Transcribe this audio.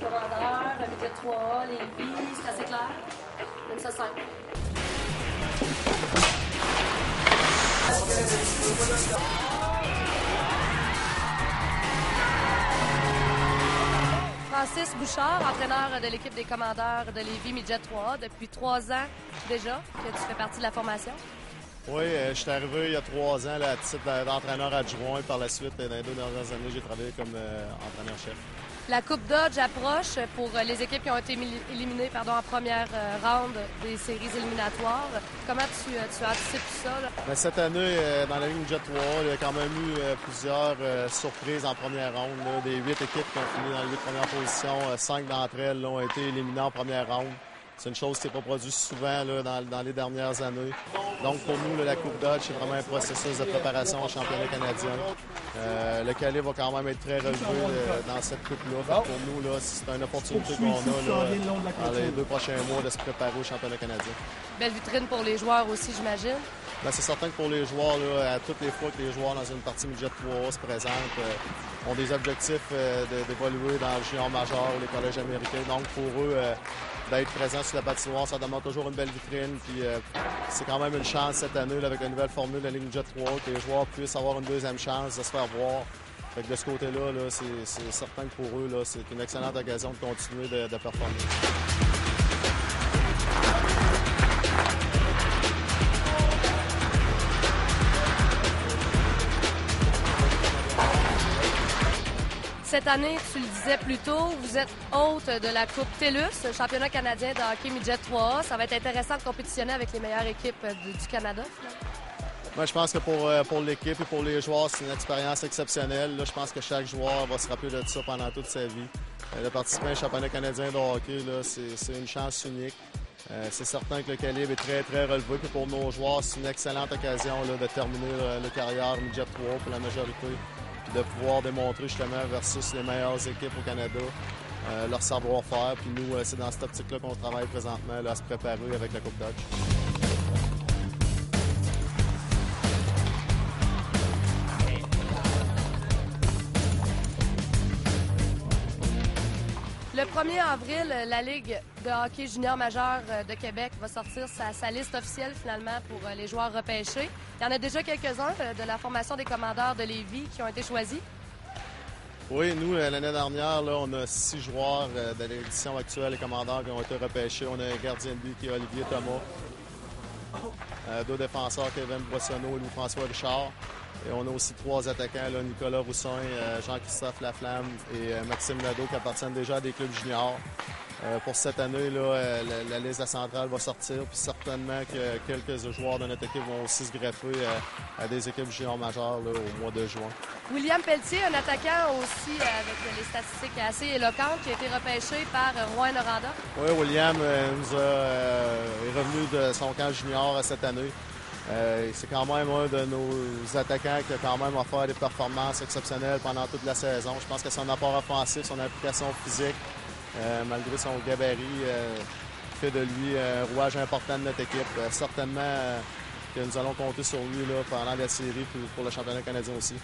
Commandeur, midget 3A, Lévis, c'est assez clair. Même ça simple. Francis Bouchard, entraîneur de l'équipe des commandeurs de Lévis Midget 3A depuis 3 ans déjà que tu fais partie de la formation. Oui, je suis arrivé il y a 3 ans là, à titre d'entraîneur adjoint. Par la suite, dans les 2 dernières années, j'ai travaillé comme entraîneur-chef. La Coupe Dodge approche pour les équipes qui ont été éliminées en première round des séries éliminatoires. Comment tu anticipes tout ça? Là? Bien, cette année, dans la Ligue Midget 3A, il y a quand même eu plusieurs surprises en première ronde. Là. Des 8 équipes qui ont fini dans les 8 premières positions, 5 d'entre elles ont été éliminées en première ronde. C'est une chose qui n'est pas produite souvent là, dans les dernières années. Donc, pour nous, là, la Coupe Dodge, c'est vraiment un processus de préparation au championnat canadien. Le calibre va quand même être très relevé dans cette coupe-là. Pour nous, là, c'est une opportunité qu'on a là, dans les 2 prochains mois de se préparer au championnat canadien. Belle vitrine pour les joueurs aussi, j'imagine. Bien, c'est certain que pour les joueurs, là, à toutes les fois que les joueurs dans une partie midget 3A se présentent, ont des objectifs d'évoluer dans le junior majeur ou les collèges américains. Donc, pour eux, d'être présents sur la patinoire, ça demande toujours une belle vitrine. Puis, c'est quand même une chance cette année, là, avec la nouvelle formule de la Ligue midget 3A, que les joueurs puissent avoir une deuxième chance de se faire voir. Fait que de ce côté-là, là, c'est certain que pour eux, là, c'est une excellente occasion de continuer de performer. Cette année, tu le disais plus tôt, vous êtes hôte de la Coupe TELUS, le championnat canadien de hockey midget 3A. Ça va être intéressant de compétitionner avec les meilleures équipes du Canada. Moi, je pense que pour l'équipe et pour les joueurs, c'est une expérience exceptionnelle. Là, je pense que chaque joueur va se rappeler de ça pendant toute sa vie. De participer au championnat canadien de hockey, là, c'est une chance unique. C'est certain que le calibre est très, très relevé. Puis pour nos joueurs, c'est une excellente occasion là, de terminer leur carrière midget 3 pour la majorité. De pouvoir démontrer justement versus les meilleures équipes au Canada leur savoir-faire. Puis nous, c'est dans cette optique-là qu'on travaille présentement là, à se préparer avec la Coupe Dodge. Le 1er avril, la Ligue de hockey junior majeur de Québec va sortir sa liste officielle finalement pour les joueurs repêchés. Il y en a déjà quelques-uns de la formation des commandeurs de Lévis qui ont été choisis. Oui, nous, l'année dernière, là, on a 6 joueurs de l'édition actuelle, les commandeurs qui ont été repêchés. On a un gardien de but qui est Olivier Thomas, 2 défenseurs, Kevin Boissonneau et Louis-François Richard. Et on a aussi 3 attaquants, là, Nicolas Roussin, Jean-Christophe Laflamme et Maxime Nadeau qui appartiennent déjà à des clubs juniors. Pour cette année, là, la liste centrale va sortir, puis certainement que quelques joueurs de notre équipe vont aussi se greffer à des équipes juniors majeures là, au mois de juin. William Pelletier, un attaquant aussi avec les statistiques assez éloquentes, qui a été repêché par Rouen Noranda. Oui, William est revenu de son camp junior cette année. C'est quand même un de nos attaquants qui a quand même offert des performances exceptionnelles pendant toute la saison. Je pense que son apport offensif, son implication physique, malgré son gabarit, fait de lui un rouage important de notre équipe. Certainement que nous allons compter sur lui là, pendant la série et pour le championnat canadien aussi.